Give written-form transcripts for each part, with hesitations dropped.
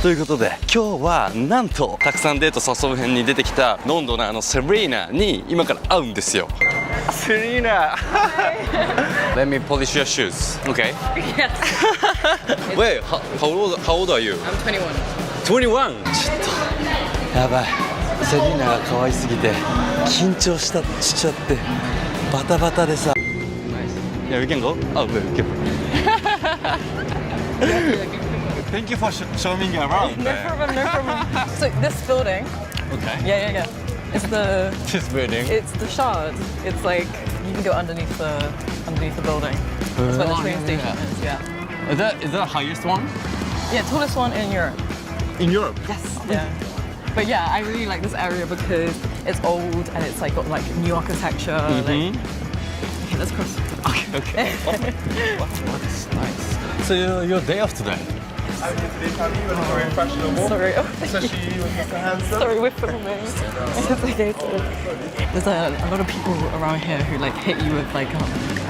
ということで今日はなんとたくさんデート誘う編に出てきたロンドナーのセリーナに今から会うんですよ。セリーナLet me polish your shoes. Okay. Yes. Wait, how old are you? I'm 21. 21? ちょっとやばい。セリーナが可愛すぎて緊張しちゃってバタバタでさ。Yeah, we can go? Oh, we can. Thank you for showing me around. No problem, no problem. So this building. Okay. Yeah. It's the. This building. It's the Shard. It's like you can go underneath the building. That's where the train station is. Yeah. Is that the highest one? Yeah, tallest one in Europe. In Europe? Yes. Yeah. But yeah, I really like this area because it's old and it's like got like new architecture. Like, okay, let's cross. Okay. What's nice. So you're day off today? I'm here today, Tammy. You look very fashionable. Sorry. Especially when you're so handsome. Sorry, we're filming. It's okay. There's a lot of people around here who like hit you with like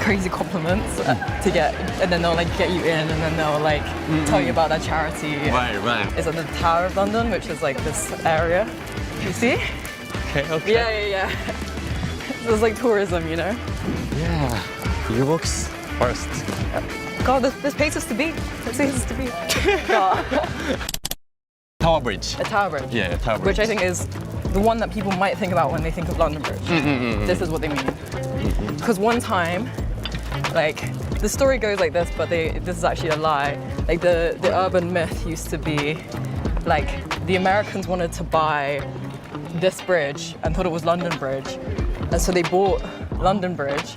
crazy compliments to get, and then they'll like get you in, and then they'll like tell you about their charity. Right. It's at the Tower of London, which is like this area. You see? Okay. Yeah. So it's like tourism, you know? Yeah. You walks first. God, there's places to be. There's places to be. God. Tower Bridge. A Tower Bridge. Yeah, Tower Bridge. Which I think is the one that people might think about when they think of London Bridge. This is what they mean. Because one time, like, the story goes like this, but this is actually a lie. Like, the urban myth used to be, like, the Americans wanted to buy this bridge and thought it was London Bridge. And so they bought London Bridge.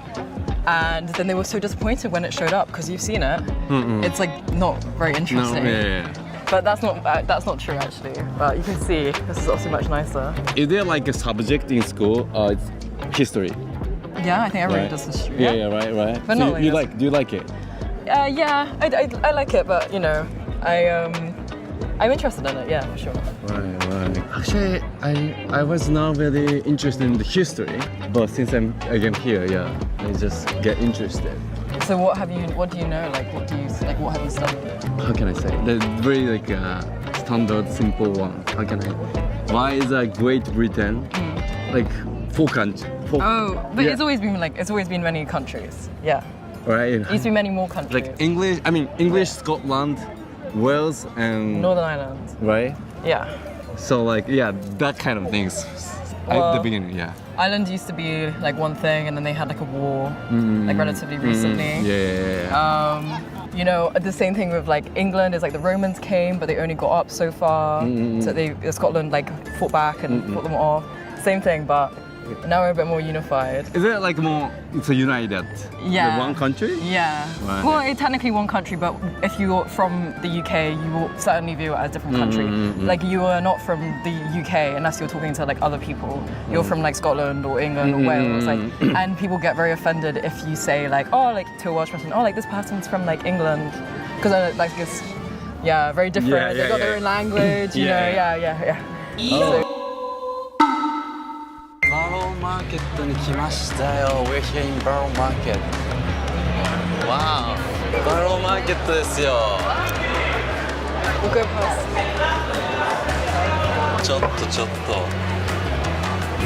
And then they were so disappointed when it showed up because you've seen it. It's like not very interesting. No, yeah. But that's not true actually. But you can see this is also much nicer. Is there like a subject in school? It's history. Yeah, I think everyone Right. does history. Yeah, right. But So not you like do you like it? Yeah, I like it, but you know, I'm interested in it. Yeah, for sure. Right. Actually, I was not very interested in the history, but since I'm again here, yeah, I just get interested. So what do you know? Like what have you studied? How can I say? The very like standard, simple one. How can I? Why is Great Britain like four countries? Oh, but Yeah. it's always been many countries. Yeah, Right. it used to be many more countries. Like English, Scotland, Wales, and Northern Ireland. right. Yeah. So like that kind of things. At Well, the beginning, yeah. Ireland used to be like one thing, and then they had like a war, like relatively recently. Yeah. You know, the same thing with like England is like the Romans came, but they only got up so far. So Scotland like fought back and fought them off. Same thing, but now we're a bit more unified. Is it like more? It's a united. Yeah. The one country. Yeah. Right. Well, it's technically one country, but if you're from the UK, you will certainly view it as a different country. Like you are not from the UK unless you're talking to like other people. You're from like Scotland or England or Wales, like, and people get very offended if you say like, oh, like to a Welsh person, oh, like this person's from like England, because like it's very different. They got their own language, you know. Yeah. Barrow Market に来ましたよ。We're here in Barrow Market. Wow. Barrow Market ですよ。We'll go past. ちょっと。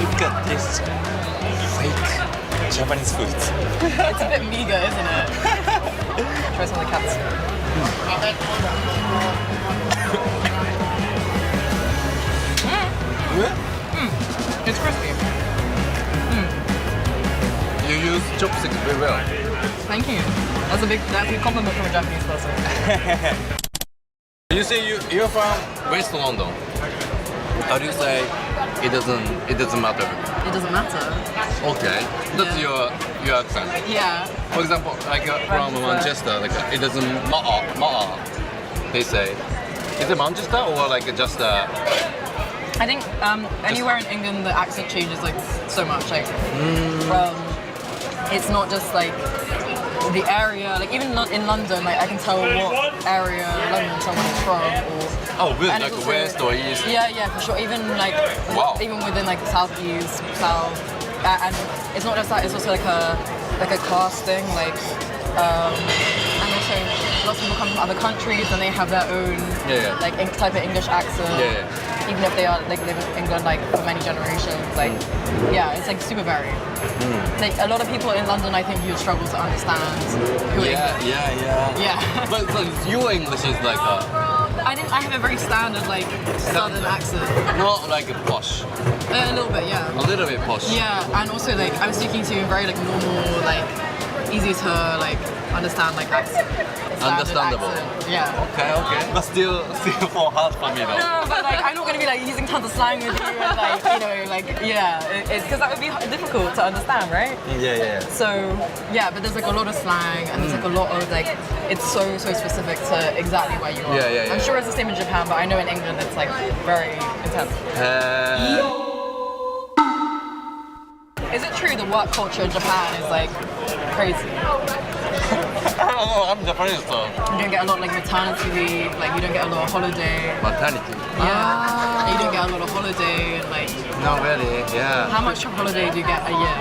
Look at this fake Japanese food. It's a bit meager, isn't it? Try some of the cats. It's crispy. You use chopsticks very well. Thank you. That's a big compliment from a Japanese person. You say you're from West London. How do you say it doesn't matter? It doesn't matter. Okay, that's your accent. Yeah. For example, like from Manchester, like it doesn't matter. They say, is it Manchester or like just I think anywhere in England the accent changes like so much. Like it's not just like the area. Like even in London, like I can tell what area of London someone is from. oh really And like it's also- west or east? Yeah, for sure. Even like even within like the southeast, south, and it's not just that. It's also like a class thing. Like and also lots of people come from other countries and they have their own Yeah. like type of English accent. Yeah. Even if they are like live in England like for many generations, like yeah, it's like super varied. Like a lot of people in London, I think you'd struggle to understand who are English. Yeah. Yeah. But your English is like I have a very standard like southern accent. not like posh, A little bit, yeah. a little bit posh. Yeah, and also like I'm speaking to very like normal, like easy to like understand like accent. Standard Understandable. accent. Yeah. Okay. But still for hard for me though. No, but like I'm not gonna be like using tons of slang with you and like you know like yeah, it's because that would be difficult to understand, right? Yeah. So yeah, but there's like a lot of slang and there's like a lot of like it's so specific to exactly where you are. Yeah. I'm sure it's the same in Japan, but I know in England it's like very intense. Is it true the work culture in Japan is like crazy? I don't know, I'm Japanese though. You don't get a lot like maternity leave, like you don't get a lot of holiday. Maternity. Yeah. You don't get a lot of holiday and like Not really, yeah. how much holiday do you get a year?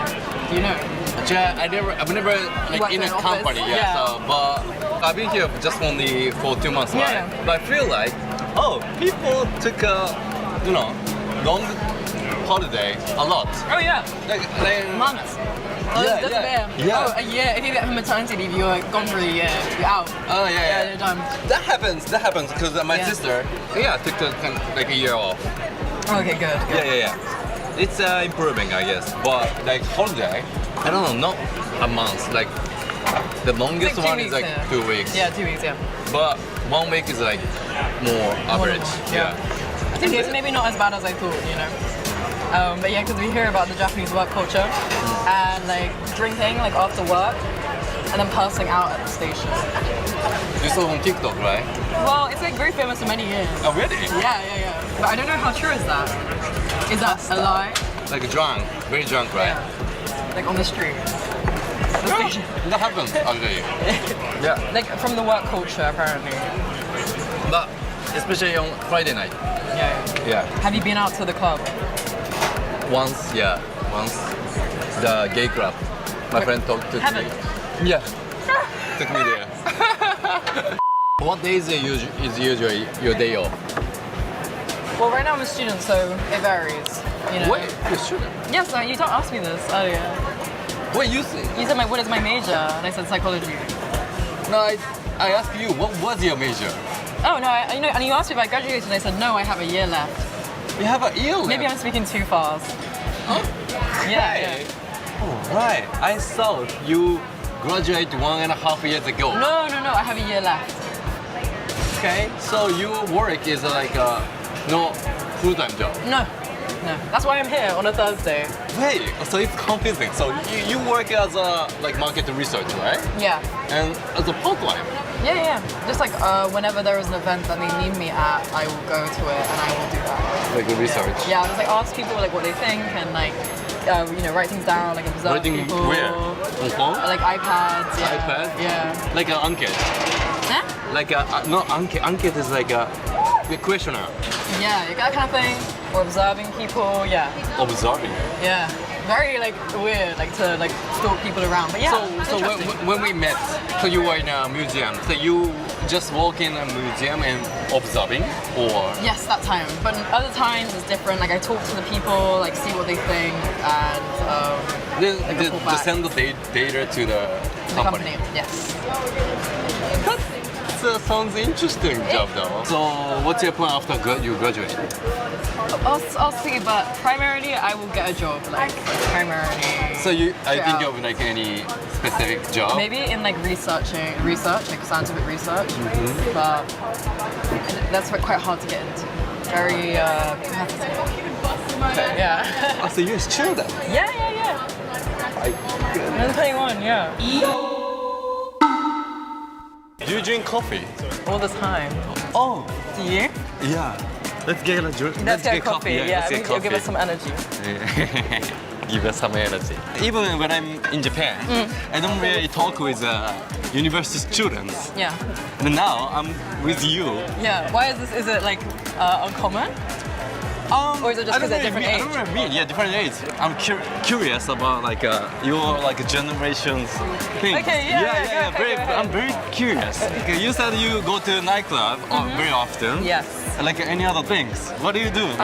Do you know? I've never like Worked in a in an company, office? yeah. Yeah. So, but I've been here just only for 2 months, right? Yeah. But I feel like, people took a, long holiday a lot. Oh yeah, Like months. Oh, Yeah, that's yeah. fair. Yeah. Oh, a year. If you get maternity leave, you're gone for a year. You're out. Oh yeah. You're done. That happens because my Yeah. sister, took like a year off. Okay, good. Yeah. It's improving, I guess. But like holiday, I don't know, not a month. Like the longest Like 2 one is weeks, like yeah. 2 weeks. Yeah, 2 weeks. Yeah. But 1 week is like more average. normal, Yeah. I think it's maybe not as bad as I thought, you know. But yeah, because we hear about the Japanese work culture and like drinking like after work and then passing out at the station. You saw on TikTok, right? Well, it's like very famous for many years. Oh really? Yeah. But I don't know how true is that. Is that a lie? Like drunk, very drunk, right? Yeah. Like on the street. The station. That happens actually. Yeah. Like from the work culture apparently. But especially on Friday night. Yeah. Yeah. Have you been out to the club? Once. The gay club. My friend took me. Heaven. Yeah. Took me there. What days is usually your day off? Well, right now I'm a student, so it varies. You know. Wait, you shouldn't. Yes, you don't ask me this earlier. Wait, you say? You said what is my major, and I said psychology. No, I asked you, what was your major? Oh no, and you asked me if I graduated, and I said no, I have a year left. You have a year left. Maybe I'm speaking too fast. Huh? Yeah. Oh, right. I thought you graduated 1.5 years ago. No, I have a year left. Okay. So your work is like no full-time job. No. That's why I'm here on a Thursday. Wait, so it's confusing. So you work as a like market research, right? Yeah. And as a part-time. Yeah. Just like whenever there is an event that they need me at, I will go to it and I will do that. Like a research. Yeah, I'll just like ask people like what they think and like write things down, like observe Writing people. where? On phone? Like iPads. Yeah. iPad? Yeah. Like an enquete. Huh? Like a no enquete. Enquete is like a questionnaire. Yeah, that kind of thing. Or observing people. Yeah. Observing. Yeah. Very like weird, like to like stalk people around. But yeah. So interesting. when we met, so you were in a museum. So you just walk in a museum and observing, or Yes, that time. But other times it's different. Like I talk to the people, like see what they think, and just send the data to the the company. Yes. That sounds interesting job though. So what's your plan after you graduate? I'll see, but primarily I will get a job. Like primarily. So I think Yeah. of like any specific job? Maybe in like research, like scientific research, but that's quite hard to get into. Very competitive. Yeah. Oh, so you're a student? Yeah. My goodness. I'm 21. Yeah. Do you drink coffee? All the time. Oh, Do you? yeah. Let's get a drink. Let's get coffee. Yeah, let's get it'll give us some energy. Give us some energy. Even when I'm in Japan, I don't really talk with university students. Yeah. But now I'm with you. Yeah. Why is this? Is it like uncommon? Or is it just I don't because they're really different mean- age? I don't really mean, yeah, different age. I'm curious about like your like generations thing. Okay, yeah, go ahead. I'm very curious. Okay, you said you go to a nightclub very often. Yes. Like any other things. What do you do with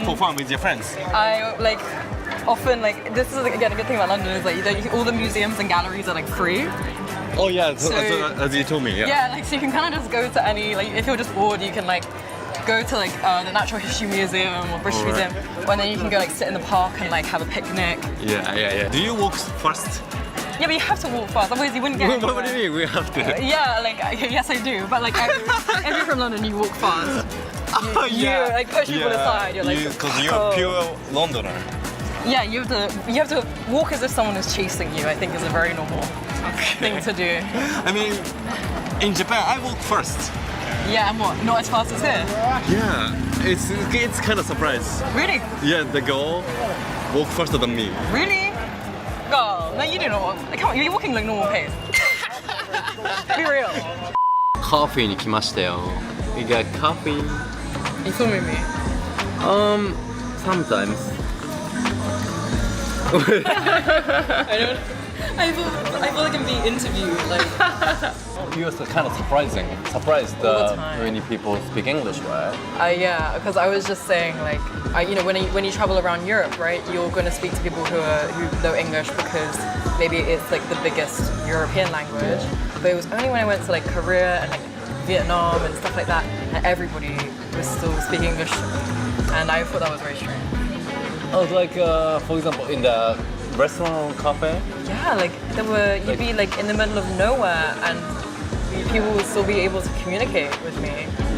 for fun with your friends? I like often like this is again a good thing about London is like all the museums and galleries are like free. Oh yeah, So- as you told me. Yeah. Yeah, like so you can kind of just go to any like if you're just bored you can like go to like the Natural History Museum or British Alright. Museum, and then you can go like sit in the park and like have a picnic. Yeah. Do you walk first? Yeah, but you have to walk fast, otherwise you wouldn't get What do you anywhere. mean? We have to. Yeah, like yes I do, but like if you're from London, you walk fast. Oh, You like push people aside. You're like, because you're oh. a pure Londoner. Yeah, you have to walk as if someone is chasing you. I think is a very normal thing to do. I mean, in Japan, I walk first. Yeah, and what? Not as fast as here. Yeah, it's kind of surprise. Really? Yeah, the girl walk faster than me. Really? Oh, no, you do not. Like, come on, you're walking like normal pace. Be real. カフェに来ましたよ。We got coffee. You filming me? Sometimes. I don't. I feel like I'm being interviewed. Like, You're kind of surprised All the time. when people speak English, right? yeah, because I was just saying like, you know, when you travel around Europe, right, you're going to speak to people who know English because maybe it's like the biggest European language. But it was only when I went to like Korea and like Vietnam and stuff like that, and everybody was still speaking English, and I thought that was very strange. Oh, like for example, in the restaurant cafe. Yeah, like you'd be like in the middle of nowhere and people would still be able to communicate with me.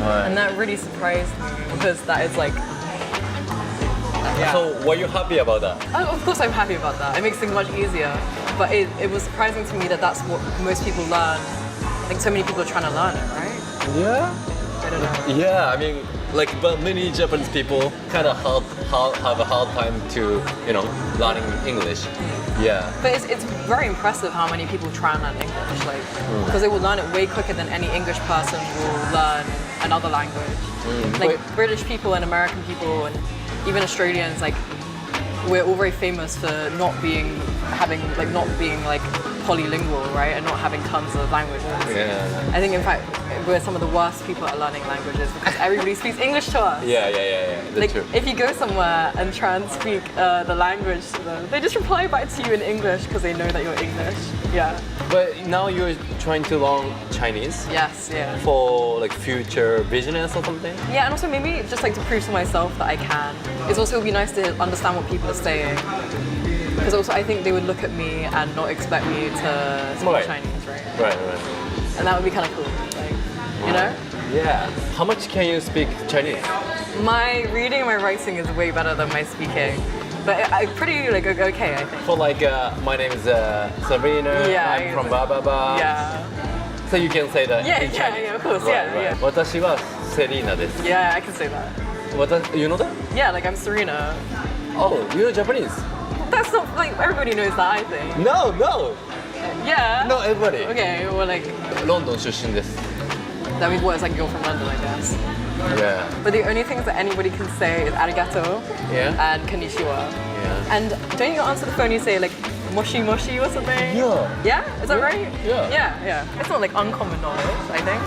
Right. And that really surprised me because that is like, yeah. So were you happy about that? Oh, of course I'm happy about that. It makes things much easier. But it was surprising to me that that's what most people learn. Like so many people are trying to learn it, right? Yeah. I don't know. Yeah, I mean, like, but many Japanese people kind of have a hard time to, learning English. Yeah. But it's very impressive how many people try and learn English, like, because they will learn it way quicker than any English person will learn another language. Like British people and American people and even Australians, like, we're all very famous for not being polylingual, right, and not having tons of languages. Yeah. I think in fact we're some of the worst people at learning languages because everybody speaks English to us. Yeah. That's Like true. if you go somewhere and try and speak the language to them, they just reply back to you in English because they know that you're English. Yeah. But now you're trying to learn Chinese Yes. Yeah. for like future business or something? Yeah, and also maybe just like to prove to myself that I can. It's also be nice to understand what people are saying. Because also I think they would look at me and not expect me to speak Right. Chinese, right? Right. And that would be kind of cool, like, you know? Yeah. How much can you speak Chinese? My reading and my writing is way better than my speaking. But I'm pretty like okay, I think. For like, my name is Sabrina. Yeah, I'm from blah blah blah. Yeah. So you can say that in Chinese. Yeah, of course, Right, yeah, right. yeah. 私はセリーナです。 Yeah, I can say that. You know that? Yeah, like I'm Serena. Oh, you know Japanese? That's not like everybody knows that, I think. No. Yeah. No, everybody. Okay, well like ロンドン出身です。 that means what? It's like you're from London, I guess. Yeah. But the only things that anybody can say is arigato Yeah. and konnichiwa. Yeah. And don't you answer the phone? You say like moshi moshi or something. Yeah. Yeah. Is that right? Yeah. Yeah. It's not like uncommon knowledge, I think.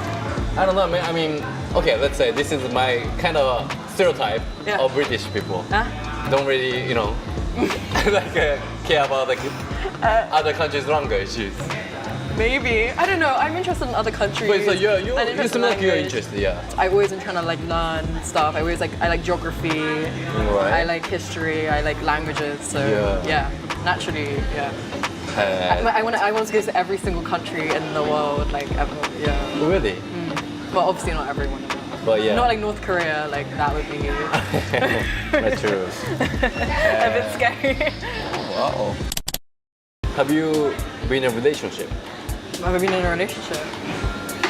I don't know. I mean, okay, let's say this is my kind of stereotype Yeah. of British people. Huh? Don't really, like care about like other countries' language. Maybe. I don't know. I'm interested in other countries. But so you and seem interested in like you're language. interested, yeah. I always am trying to like learn stuff. I like geography. Right. I like history. I like languages. So Yeah. naturally, yeah. I want to go to every single country in the world, like ever. Yeah. Really? Well, obviously not everyone. But yeah. Not like North Korea. Like that would be That's true. a bit scary. Wow. Have you been in a relationship? Have I been in a relationship?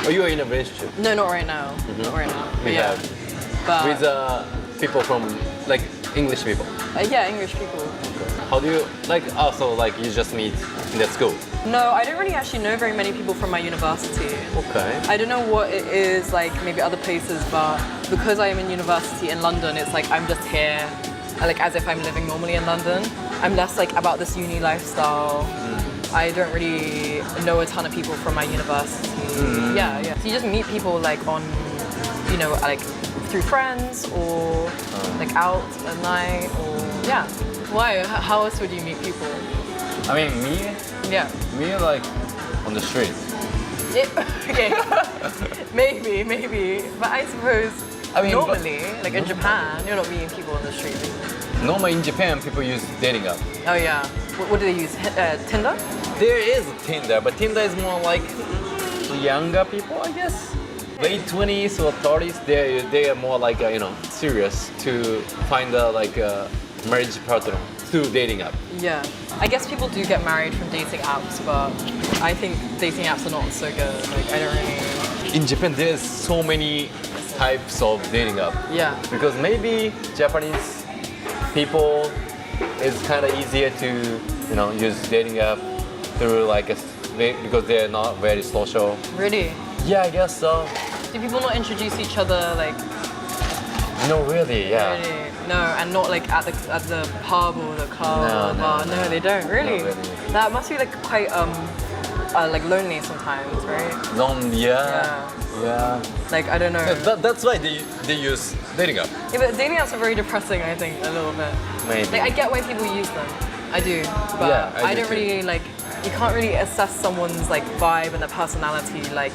Or you are in a relationship? No, not right now. Not right now. But We yeah. have. But With people from like English people. yeah, English people. How do you like? Also, like you just meet in the school. No, I don't really actually know very many people from my university. Okay. I don't know what it is like maybe other places, but because I am in university in London, it's like I'm just here, like as if I'm living normally in London. I'm less like about this uni lifestyle. I don't really know a ton of people from my university. Yeah. So you just meet people like on, you know, like through friends or like out at night or yeah. Why? How else would you meet people? I mean, Yeah. me like on the street. Okay. maybe. But I suppose normally, like in Japan, you're not meeting people on the street. Normally in Japan, people use dating app. Oh yeah. What do they use? Tinder? There is Tinder, but Tinder is more like younger people, I guess. Late 20s or 30s, they are more like serious to find a marriage partner through dating app. Yeah. I guess people do get married from dating apps, but I think dating apps are not so good. Like I don't really. In Japan, there's so many types of dating app. Yeah. Because maybe Japanese people, it's kind of easier to use dating app through because they're not very social. Really? Yeah, I guess so. Do people not introduce each other like? No, really, yeah. Really? No, and not like at the pub or the club or the bar. No, they don't. Really? Not really. That must be like quite like lonely sometimes, right? Lonely, yeah. Like I don't know. That's why they use dating app. Yeah, but dating apps are very depressing. I think a little bit. Maybe. Like I get why people use them. I do, but Yeah, I do don't too. really like. You can't really assess someone's like vibe and their personality like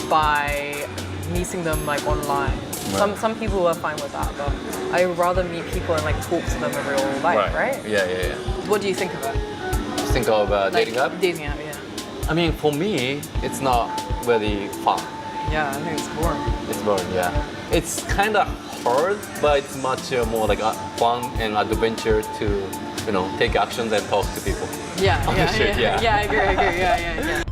by meeting them like online. Right. Some people are fine with that, but I would rather meet people and like talk to them in real life, right? Yeah. What do you think of it? Think of dating app? Dating app, yeah. I mean, for me, it's not really fun. Yeah, I think it's boring. It's boring, yeah. It's kind of hard, but it's much more like fun and adventure to, take actions and talk to people. Yeah, On the street, yeah. I agree, yeah.